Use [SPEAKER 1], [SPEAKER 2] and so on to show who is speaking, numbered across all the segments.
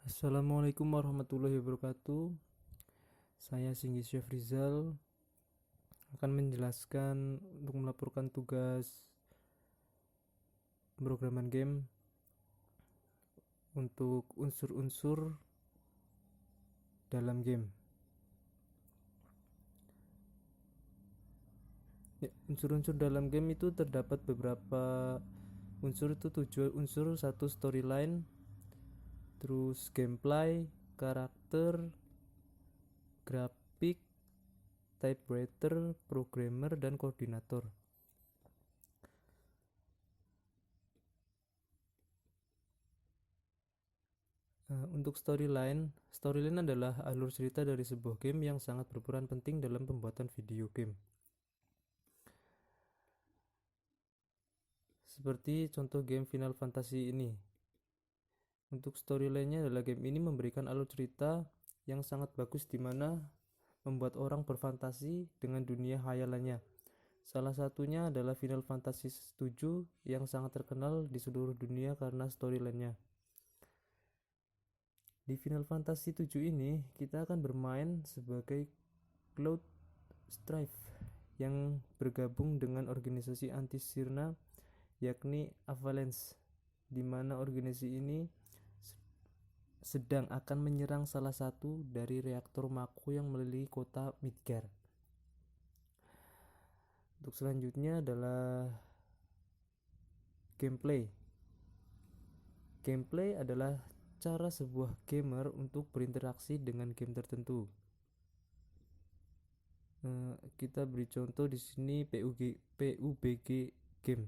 [SPEAKER 1] Assalamualaikum warahmatullahi wabarakatuh. Saya Singgi Chef Rizal akan menjelaskan untuk melaporkan tugas pemrograman game untuk unsur-unsur dalam game. Unsur-unsur dalam game itu terdapat beberapa unsur. Itu tujuh unsur: satu storyline, terus gameplay, karakter, grafik, typewriter, programmer, dan koordinator. Untuk storyline adalah alur cerita dari sebuah game yang sangat berperan penting dalam pembuatan video game. Seperti contoh game Final Fantasy ini. Untuk storyline-nya adalah game ini memberikan alur cerita yang sangat bagus, di mana membuat orang berfantasi dengan dunia khayalannya. Salah satunya adalah Final Fantasy 7 yang sangat terkenal di seluruh dunia karena storyline-nya. Di Final Fantasy 7 ini kita akan bermain sebagai Cloud Strife yang bergabung dengan organisasi anti Sirna, yakni Avalanche, di mana organisasi ini sedang akan menyerang salah satu dari reaktor Mako yang melilit kota Midgar. Untuk selanjutnya adalah gameplay. Gameplay adalah cara sebuah gamer untuk berinteraksi dengan game tertentu. Kita beri contoh di sini PUBG game.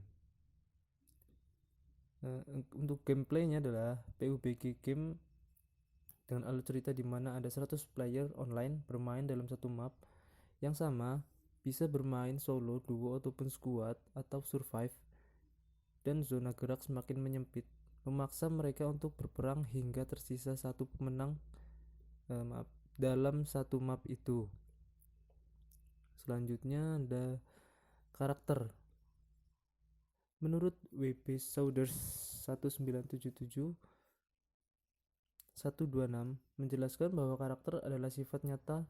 [SPEAKER 1] Untuk gameplaynya adalah PUBG game dengan alur cerita di mana ada 100 player online bermain dalam satu map yang sama, bisa bermain solo, duo, ataupun squad atau survive, dan zona gerak semakin menyempit, memaksa mereka untuk berperang hingga tersisa satu pemenang dalam satu map itu. Selanjutnya ada karakter. Menurut WP Saunders 1977 126 menjelaskan bahwa karakter adalah sifat nyata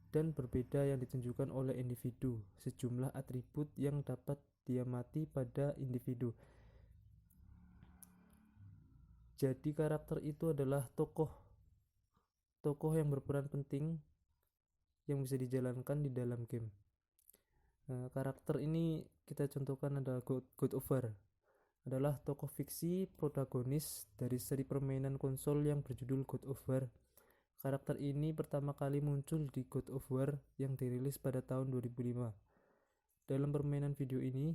[SPEAKER 1] dan berbeda yang ditunjukkan oleh individu, sejumlah atribut yang dapat diamati pada individu. Jadi karakter itu adalah tokoh yang berperan penting yang bisa dijalankan di dalam game. Karakter ini kita contohkan adalah God of War, adalah tokoh fiksi protagonis dari seri permainan konsol yang berjudul God of War. Karakter ini pertama kali muncul di God of War yang dirilis pada tahun 2005. Dalam permainan video ini,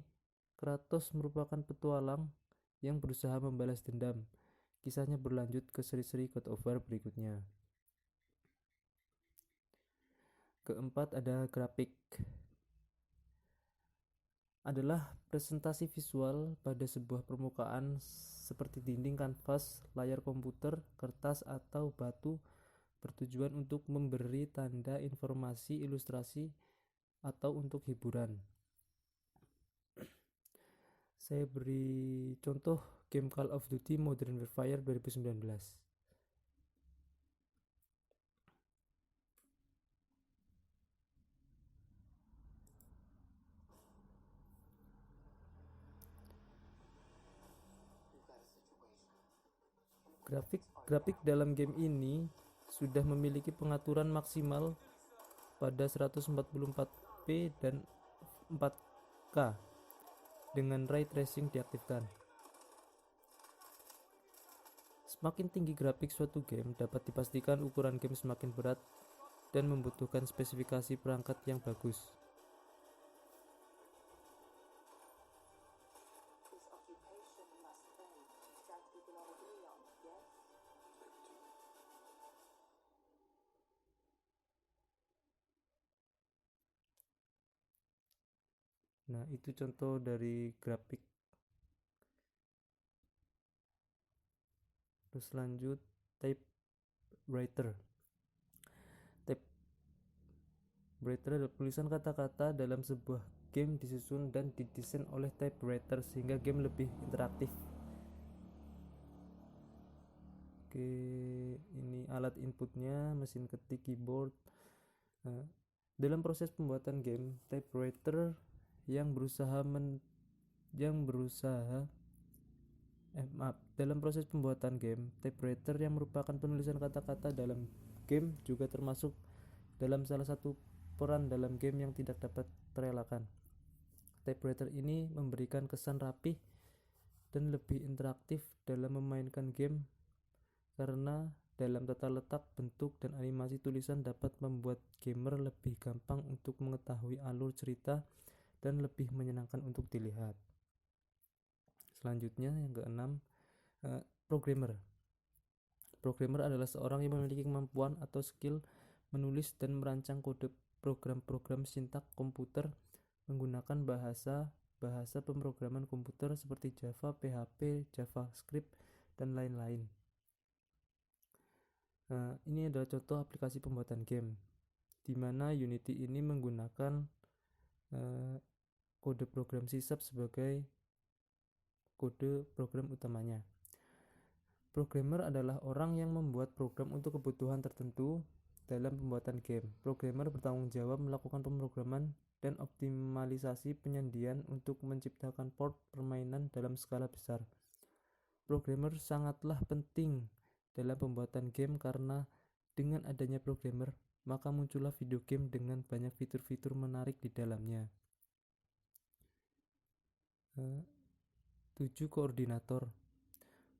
[SPEAKER 1] Kratos merupakan petualang yang berusaha membalas dendam. Kisahnya berlanjut ke seri-seri God of War berikutnya. Keempat ada grafik. Adalah presentasi visual pada sebuah permukaan seperti dinding kanvas, layar komputer, kertas, atau batu, bertujuan untuk memberi tanda informasi, ilustrasi, atau untuk hiburan. Saya beri contoh game Call of Duty Modern Warfare 2019. Grafik dalam game ini sudah memiliki pengaturan maksimal pada 144p dan 4K dengan ray tracing diaktifkan. Semakin tinggi grafik suatu game, dapat dipastikan ukuran game semakin berat dan membutuhkan spesifikasi perangkat yang bagus. Nah, itu contoh dari grafik. Terus lanjut typewriter. Typewriter adalah tulisan kata-kata dalam sebuah game disusun dan didesain oleh typewriter sehingga game lebih interaktif. ini alat inputnya, mesin ketik, keyboard. Dalam proses pembuatan game, typewriter dalam proses pembuatan game, typewriter yang merupakan penulisan kata-kata dalam game juga termasuk dalam salah satu peran dalam game yang tidak dapat terelakkan. Typewriter ini memberikan kesan rapih dan lebih interaktif dalam memainkan game karena dalam tata letak, bentuk, dan animasi tulisan dapat membuat gamer lebih gampang untuk mengetahui alur cerita dan lebih menyenangkan untuk dilihat. Selanjutnya yang keenam, programmer. Programmer adalah seorang yang memiliki kemampuan atau skill menulis dan merancang kode program-program sintak komputer menggunakan bahasa pemrograman komputer seperti Java, PHP, JavaScript, dan lain-lain. Ini adalah contoh aplikasi pembuatan game, di mana Unity ini menggunakan kode program C# sebagai kode program utamanya. Programmer adalah orang yang membuat program untuk kebutuhan tertentu dalam pembuatan game. Programmer bertanggung jawab melakukan pemrograman dan optimalisasi penyandian untuk menciptakan port permainan dalam skala besar. Programmer sangatlah penting dalam pembuatan game karena dengan adanya programmer, maka muncullah video game dengan banyak fitur-fitur menarik di dalamnya. 7. Koordinator.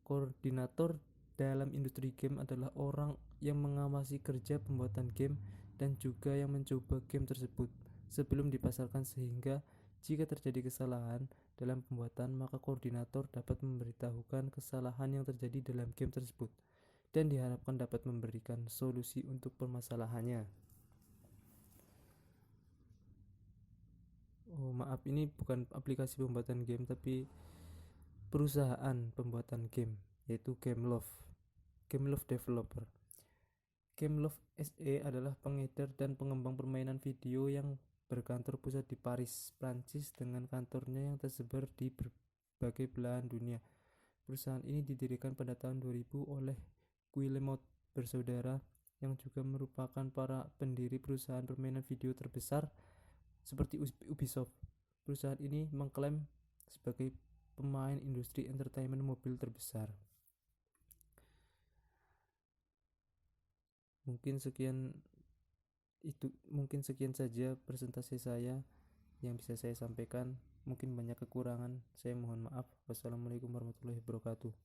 [SPEAKER 1] Koordinator dalam industri game adalah orang yang mengawasi kerja pembuatan game dan juga yang mencoba game tersebut sebelum dipasarkan, sehingga jika terjadi kesalahan dalam pembuatan, maka koordinator dapat memberitahukan kesalahan yang terjadi dalam game tersebut dan diharapkan dapat memberikan solusi untuk permasalahannya. Ini bukan aplikasi pembuatan game tapi perusahaan pembuatan game, yaitu Gameloft Developer. Gameloft SE adalah pengedar dan pengembang permainan video yang berkantor pusat di Paris, Prancis, dengan kantornya yang tersebar di berbagai belahan dunia. Perusahaan ini didirikan pada tahun 2000 oleh Guillemot bersaudara yang juga merupakan para pendiri perusahaan permainan video terbesar seperti Ubisoft. Perusahaan ini mengklaim sebagai pemain industri entertainment mobil terbesar. Mungkin sekian saja presentasi saya yang bisa saya sampaikan. Mungkin banyak kekurangan, saya mohon maaf. Wassalamualaikum warahmatullahi wabarakatuh.